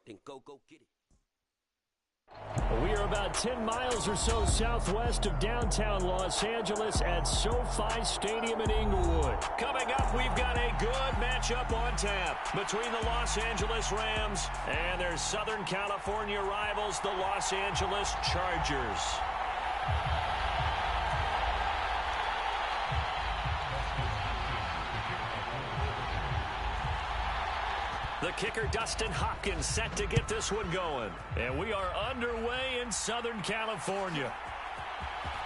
then go get it. We are about 10 miles or so southwest of downtown Los Angeles at SoFi Stadium in Inglewood. Coming up, we've got a good matchup on tap between the Los Angeles Rams and their Southern California rivals, the Los Angeles Chargers. The kicker, Dustin Hopkins, set to get this one going. And we are underway in Southern California.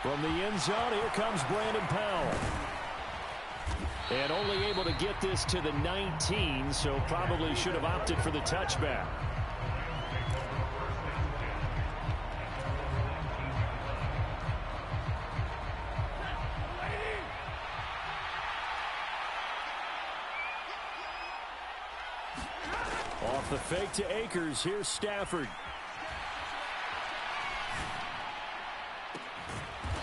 From the end zone, here comes Brandon Powell. And only able to get this to the 19, so probably should have opted for the touchback. Off the fake to Akers. Here's Stafford.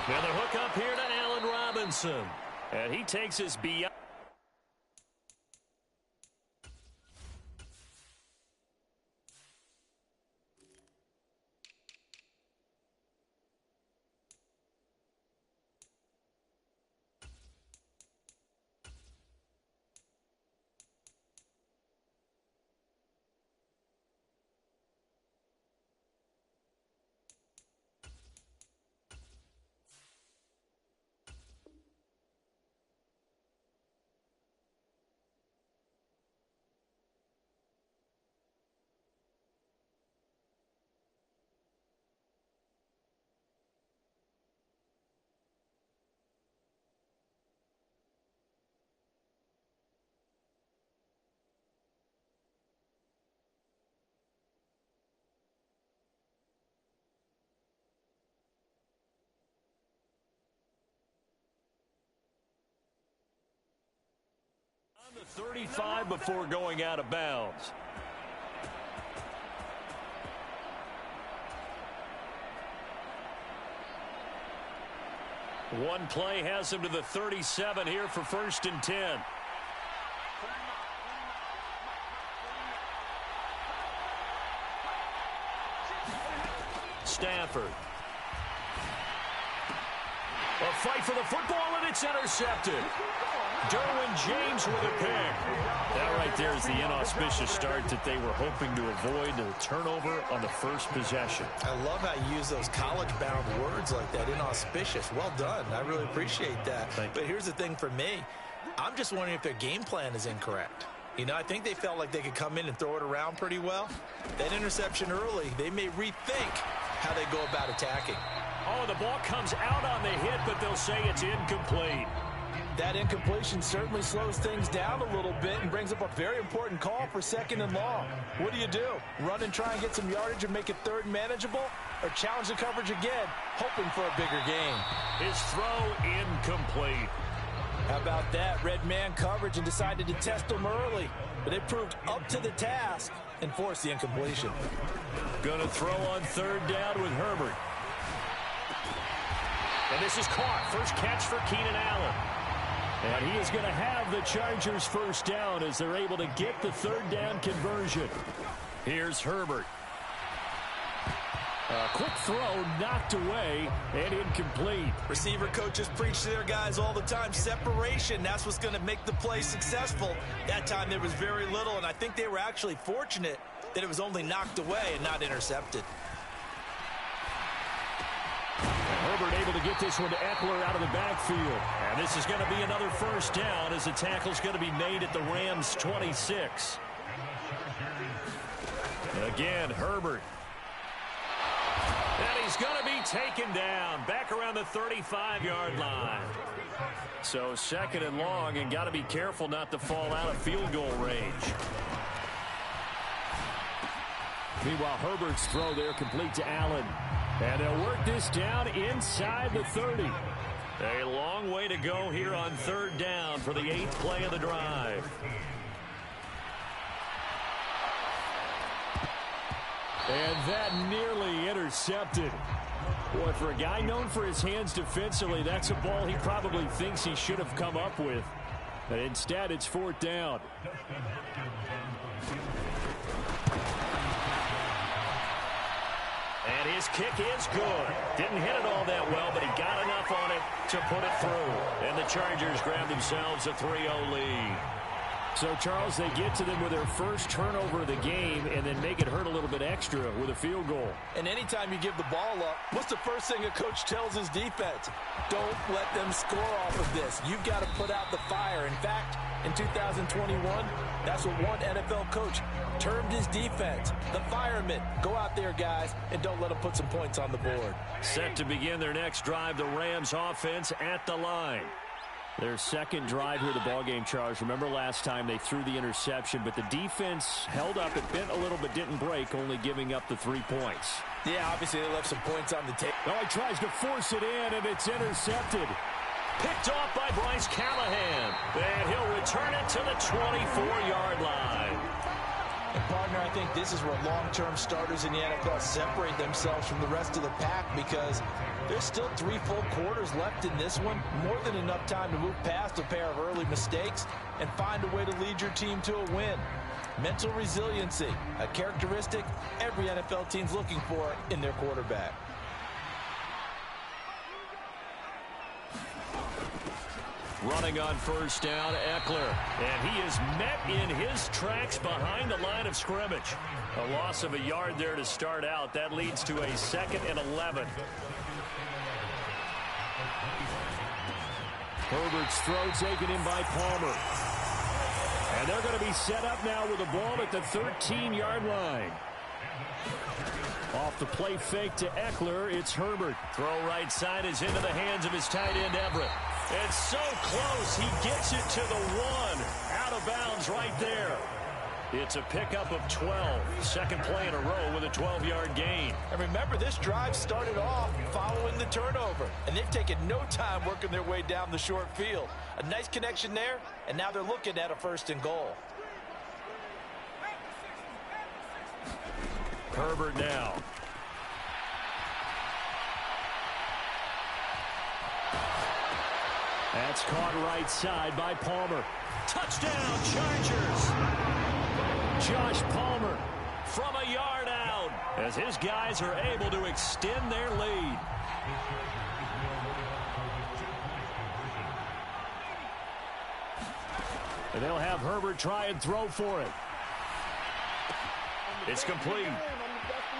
Now the hook up here to Allen Robinson. And he takes us beyond. On the 35 before going out of bounds. One play has him to the 37 here for 1st and 10. Stafford. A fight for the football, and it's intercepted. Derwin James with a pick. That right there is the inauspicious start that they were hoping to avoid, the turnover on the first possession. I love how you use those college-bound words like that, inauspicious. Well done. I really appreciate that. But here's the thing for me. I'm just wondering if their game plan is incorrect. You know, I think they felt like they could come in and throw it around pretty well. That interception early, they may rethink how they go about attacking. Oh, the ball comes out on the hit, but they'll say it's incomplete. That incompletion certainly slows things down a little bit and brings up a very important call for 2nd and long. What do? Run and try and get some yardage and make it 3rd and manageable? Or challenge the coverage again, hoping for a bigger gain? His throw incomplete. How about that? Red man coverage and decided to test him early. But it proved up to the task and forced the incompletion. Gonna throw on 3rd down with Herbert. And this is caught. First catch for Keenan Allen. And he is going to have the Chargers 1st down as they're able to get the 3rd down conversion. Here's Herbert. A quick throw knocked away and incomplete. Receiver coaches preach to their guys all the time. Separation, that's what's going to make the play successful. That time there was very little, and I think they were actually fortunate that it was only knocked away and not intercepted. Herbert able to get this one to Eckler out of the backfield. And this is going to be another 1st down as the tackle's going to be made at the Rams' 26. Again, Herbert. And he's going to be taken down back around the 35-yard line. So 2nd and long, and got to be careful not to fall out of field goal range. Meanwhile, Herbert's throw there complete to Allen. And they'll work this down inside the 30. A long way to go here on 3rd down for the 8th play of the drive. And that nearly intercepted. Boy, for a guy known for his hands defensively, that's a ball he probably thinks he should have come up with. But instead, it's 4th down. And his kick is good. Didn't hit it all that well, but he got enough on it to put it through. And the Chargers grab themselves a 3-0 lead. So, Charles, they get to them with their first turnover of the game and then make it hurt a little bit extra with a field goal. And anytime you give the ball up, what's the first thing a coach tells his defense? Don't let them score off of this. You've got to put out the fire. In fact, in 2021, that's what one NFL coach termed his defense. The firemen. Go out there, guys, and don't let them put some points on the board. Set to begin their next drive, the Rams offense at the line. Their second drive here of the ballgame, Charles. Remember last time they threw the interception, but the defense held up. It bent a little but didn't break, only giving up the 3 points. Yeah, obviously they left some points on the table. Oh, he tries to force it in, and it's intercepted. Picked off by Bryce Callahan. And he'll return it to the 24-yard line. And, partner, I think this is where long-term starters in the NFL separate themselves from the rest of the pack because there's still 3 full quarters left in this one. More than enough time to move past a pair of early mistakes and find a way to lead your team to a win. Mental resiliency, a characteristic every NFL team's looking for in their quarterback. Running on first down, Eckler. And he is met in his tracks behind the line of scrimmage. A loss of a yard there to start out. That leads to a 2nd and 11. Herbert's throw taken in by Palmer. And they're going to be set up now with the ball at the 13-yard line. Off the play fake to Eckler, it's Herbert. Throw right side is into the hands of his tight end, Everett. And so close, he gets it to the 1. Out of bounds right there. It's a pickup of 12. Second play in a row with a 12-yard gain. And remember, this drive started off following the turnover. And they've taken no time working their way down the short field. A nice connection there, and now they're looking at a 1st and goal. Herbert now. That's caught right side by Palmer. Touchdown, Chargers. Josh Palmer from a yard out as his guys are able to extend their lead. And they'll have Herbert try and throw for it. It's complete.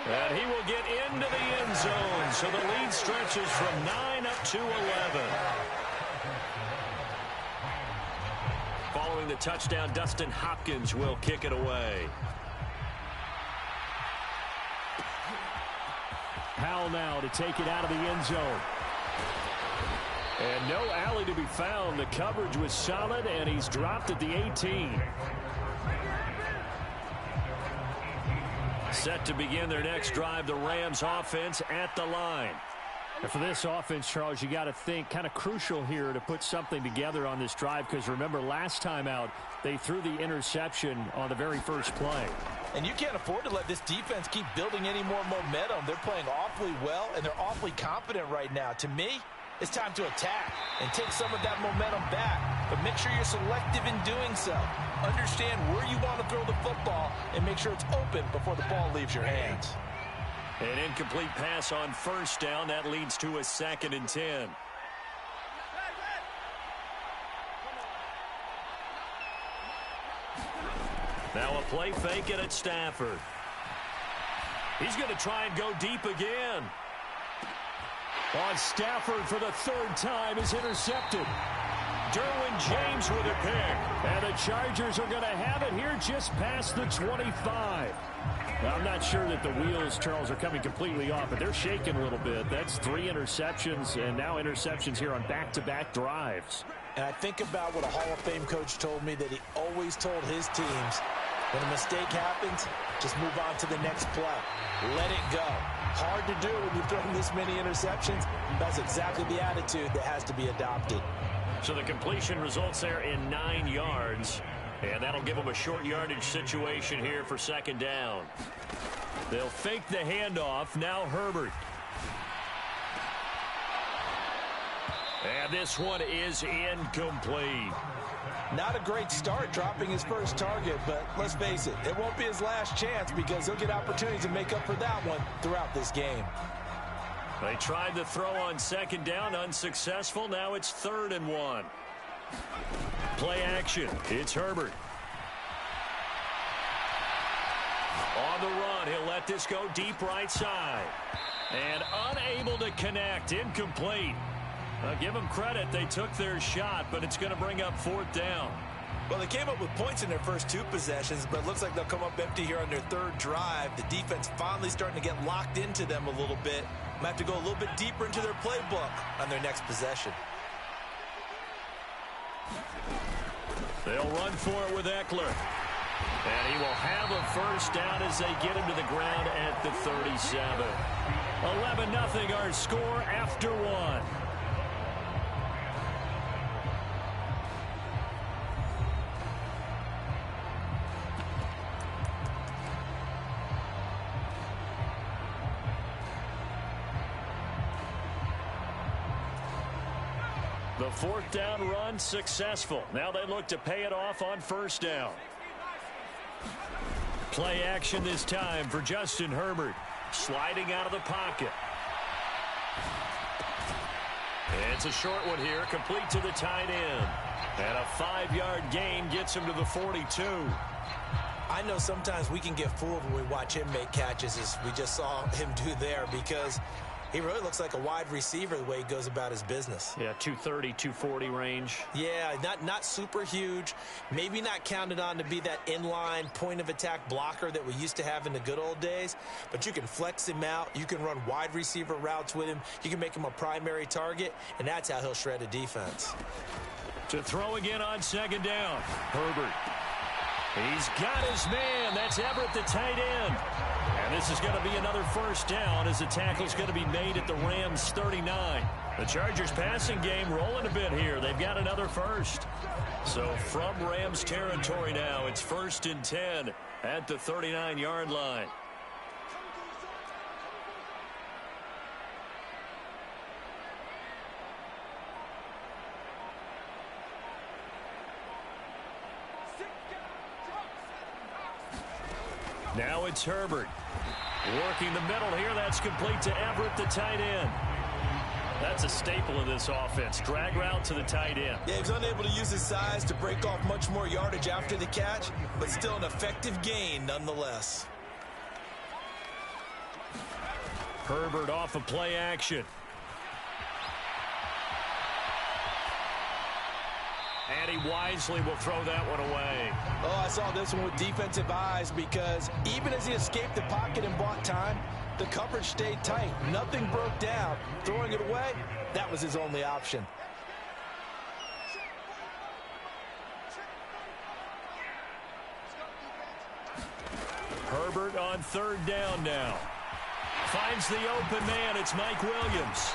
And he will get into the end zone. So the lead stretches from 9 up to 11. Following the touchdown, Dustin Hopkins will kick it away. Powell now to take it out of the end zone. And no alley to be found. The coverage was solid, and he's dropped at the 18. Set to begin their next drive, the Rams offense at the line. And for this offense, Charles, you got to think kind of crucial here to put something together on this drive because remember last time out they threw the interception on the very first play. And you can't afford to let this defense keep building any more momentum. They're playing awfully well, and they're awfully confident right now. To me, it's time to attack and take some of that momentum back. But make sure you're selective in doing so. Understand where you want to throw the football and make sure it's open before the ball leaves your hands. An incomplete pass on first down. That leads to a 2nd and 10. Now a play fake it at Stafford. He's going to try and go deep again. On Stafford for the 3rd time is intercepted. Derwin James with a pick. And the Chargers are going to have it here just past the 25. Well, I'm not sure that the wheels, Charles, are coming completely off, but they're shaking a little bit. That's 3 interceptions, and now interceptions here on back-to-back drives. And I think about what a Hall of Fame coach told me that he always told his teams, when a mistake happens, just move on to the next play. Let it go. Hard to do when you've thrown this many interceptions. That's exactly the attitude that has to be adopted. So the completion results there in 9 yards. And that'll give them a short yardage situation here for 2nd down. They'll fake the handoff. Now Herbert. And this one is incomplete. Not a great start dropping his first target, but let's face it, it won't be his last chance because he'll get opportunities to make up for that one throughout this game. They tried to throw on second down, unsuccessful. Now it's 3rd and 1. Play action. It's Herbert. On the run, he'll let this go deep right side. And unable to connect, incomplete. Give them credit, they took their shot, but it's going to bring up 4th down. Well, they came up with points in their first 2 possessions, but it looks like they'll come up empty here on their 3rd drive. The defense finally starting to get locked into them a little bit. Might have to go a little bit deeper into their playbook on their next possession. They'll run for it with Eckler. And he will have a first down as they get him to the ground at the 37. 11-0 our score after 1. The 4th down run successful. Now they look to pay it off on 1st down. Play action this time for Justin Herbert. Sliding out of the pocket. It's a short one here, complete to the tight end. And a 5-yard gain gets him to the 42. I know sometimes we can get fooled when we watch him make catches, as we just saw him do there, because he really looks like a wide receiver the way he goes about his business. Yeah, 230, 240 range. Yeah, not super huge. Maybe not counted on to be that inline point-of-attack blocker that we used to have in the good old days. But you can flex him out. You can run wide receiver routes with him. You can make him a primary target, and that's how he'll shred a defense. To throw again on 2nd down. Herbert. He's got his man. That's Everett, the tight end. And this is going to be another first down as the tackle's going to be made at the Rams 39. The Chargers passing game rolling a bit here. They've got another first. So from Rams territory now, it's 1st and 10 at the 39-yard line. Now it's Herbert. Working the middle here. That's complete to Everett, the tight end. That's a staple of this offense. Drag route to the tight end. Yeah, he was unable to use his size to break off much more yardage after the catch, but still an effective gain nonetheless. Herbert off of play action. And he wisely will throw that one away. Oh, I saw this one with defensive eyes because even as he escaped the pocket and bought time, the coverage stayed tight. Nothing broke down. Throwing it away, that was his only option. Herbert on 3rd down now. Finds the open man. It's Mike Williams.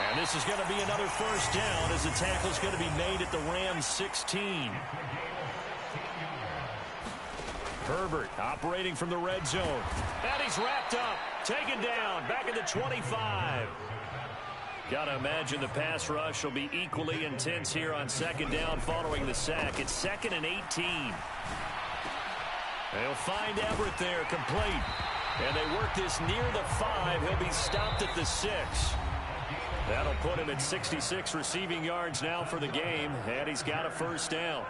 And this is going to be another first down as the tackle's going to be made at the Rams 16. Herbert operating from the red zone. And he's wrapped up. Taken down. Back at the 25. Got to imagine the pass rush will be equally intense here on 2nd down following the sack. It's 2nd and 18. They'll find Everett there, complete. And they work this near the 5. He'll be stopped at the 6. That'll put him at 66 receiving yards now for the game, and he's got a first down.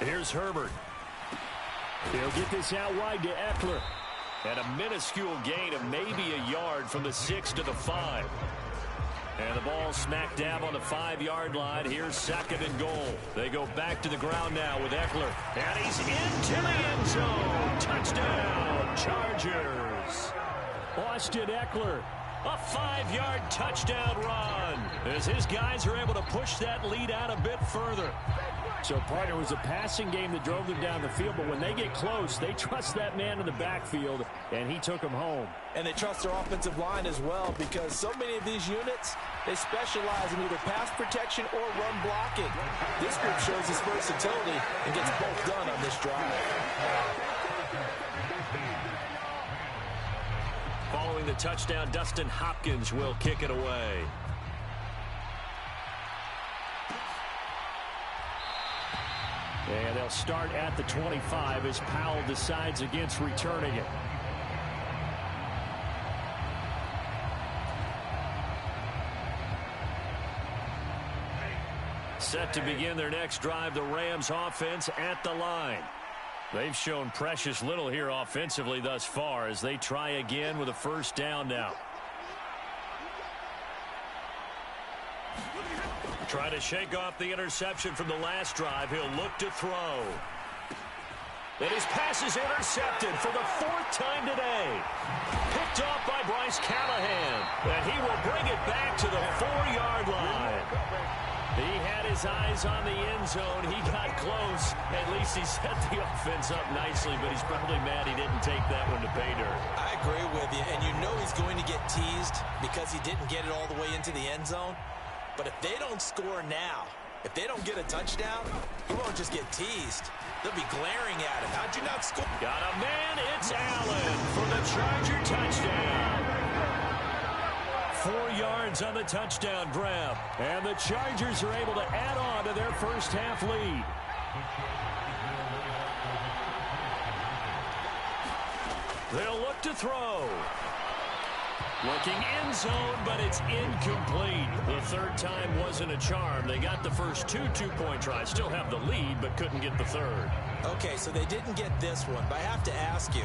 Here's Herbert. He'll get this out wide to Eckler. And a minuscule gain of maybe a yard from the 6 to the 5. And the ball smack dab on the 5-yard line. Here's 2nd and goal. They go back to the ground now with Eckler. And he's into the end zone. Touchdown, Chargers. Austin Eckler. A 5-yard touchdown run as his guys are able to push that lead out a bit further. So, partner, it was a passing game that drove them down the field, but when they get close, they trust that man in the backfield, and he took them home. And they trust their offensive line as well, because so many of these units, they specialize in either pass protection or run blocking. This group shows its versatility and gets both done on this drive. Following the touchdown, Dustin Hopkins will kick it away. And they'll start at the 25 as Powell decides against returning it. Set to begin their next drive, the Rams offense at the line. They've shown precious little here offensively thus far as they try again with a first down now. Try to shake off the interception from the last drive. He'll look to throw. And his pass is intercepted for the 4th time today. Picked off by Bryce Callahan. And he will bring it back to the 4-yard line. He had his eyes on the end zone. He got close. At least he set the offense up nicely, but he's probably mad he didn't take that one to pay dirt. I agree with you, and you know he's going to get teased because he didn't get it all the way into the end zone. But if they don't score now, if they don't get a touchdown, he won't just get teased. They'll be glaring at him. How'd you not score? Got a man. It's Allen for the Charger touchdown. 4 yards on the touchdown grab. And the Chargers are able to add on to their first half lead. They'll look to throw. Looking end zone, but it's incomplete. The 3rd time wasn't a charm. They got the first 2 two-point tries. Still have the lead, but couldn't get the 3rd. Okay, so they didn't get this one, but I have to ask you,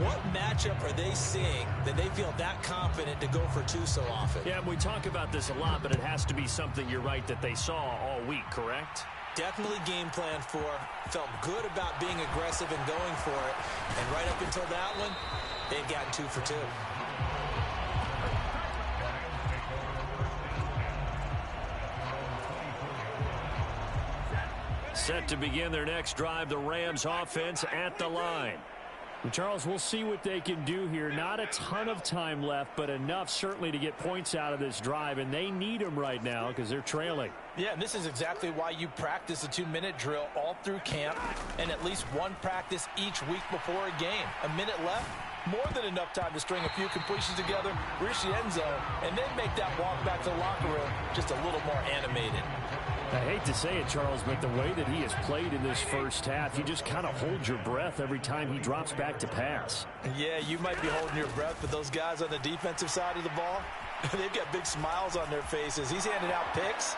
what matchup are they seeing that they feel that confident to go for 2 so often? Yeah, we talk about this a lot, but it has to be something, you're right, that they saw all week, correct? Definitely game planned for, felt good about being aggressive and going for it, and right up until that one, they'd gotten 2 for 2. Set to begin their next drive, the Rams offense at the line. And Charles, we'll see what they can do here. Not a ton of time left, but enough certainly to get points out of this drive, and they need them right now because they're trailing. Yeah, and this is exactly why you practice a 2-minute drill all through camp and at least one practice each week before a game. A minute left, more than enough time to string a few completions together, reach the end zone, and then make that walk back to the locker room just a little more animated. I hate to say it, Charles, but the way that he has played in this first half, you just kind of hold your breath every time he drops back to pass. Yeah, you might be holding your breath, but those guys on the defensive side of the ball, they've got big smiles on their faces. He's handing out picks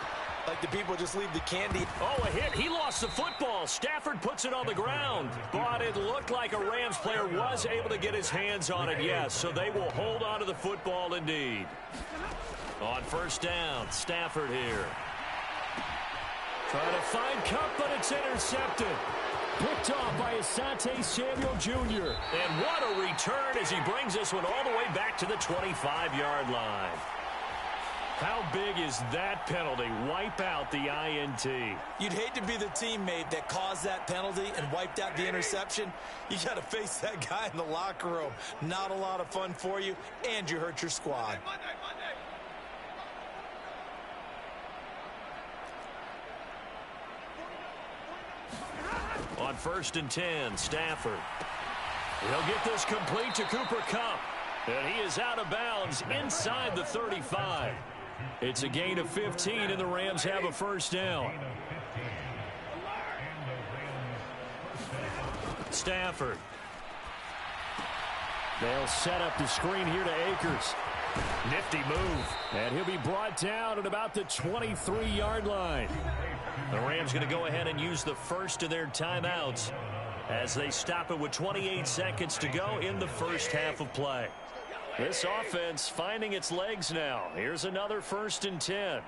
like the people just leave the candy. Oh, a hit. He lost the football. Stafford puts it on the ground. But it looked like a Rams player was able to get his hands on it, yes. So they will hold on to the football indeed. On first down, Stafford here. Trying to find Kupp, but it's intercepted. Picked off by Asante Samuel Jr. And what a return as he brings this one all the way back to the 25-yard line. How big is that penalty? Wipe out the INT. You'd hate to be the teammate that caused that penalty and wiped out the interception. You got to face that guy in the locker room. Not a lot of fun for you, and you hurt your squad. On first and 10, Stafford. He'll get this complete to Cooper Kupp. And he is out of bounds inside the 35. It's a gain of 15, and the Rams have a first down. Stafford. They'll set up the screen here to Akers. Nifty move. And he'll be brought down at about the 23-yard line. The Rams going to go ahead and use the first of their timeouts as they stop it with 28 seconds to go in the first half of play. This offense finding its legs now. Here's another 1st and 10.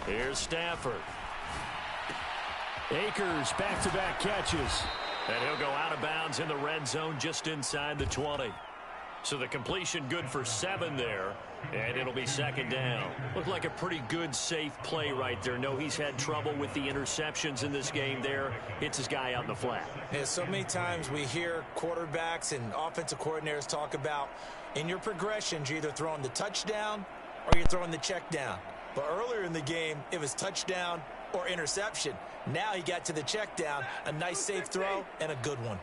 Here's Stafford. Akers back-to-back catches. And he'll go out of bounds in the red zone just inside the 20. So the completion good for 7 there. And it'll be 2nd down. Looked like a pretty good, safe play right there. No, he's had trouble with the interceptions in this game there. Hits his guy out in the flat. Yeah, so many times we hear quarterbacks and offensive coordinators talk about in your progressions, you're either throwing the touchdown or you're throwing the check down. But earlier in the game, it was touchdown or interception. Now he got to the check down, a nice safe throw, and a good one.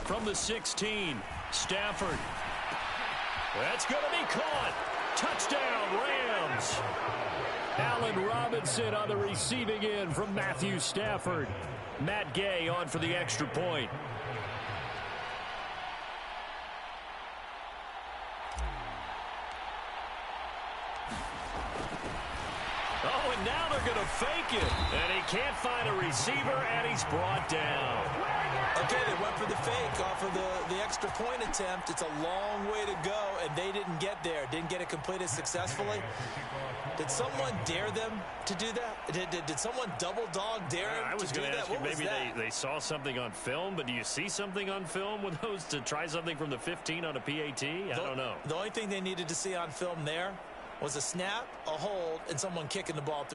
From the 16, Stafford. That's going to be caught. Touchdown, Rams. Allen Robinson on the receiving end from Matthew Stafford. Matt Gay on for the extra point. Oh, and now they're going to fake it. And he can't find a receiver, and he's brought down. Okay, they went for the fake off of the extra point attempt. It's a long way to go, and they didn't get there. Didn't get it completed successfully. Did someone dare them to do that? Did someone double dog dare them I was to do going to that? ask you, What was maybe that? they saw something on film, but do you see something on film with those to try something from the 15 on a PAT? I don't know. The only thing they needed to see on film there was a snap, a hold, and someone kicking the ball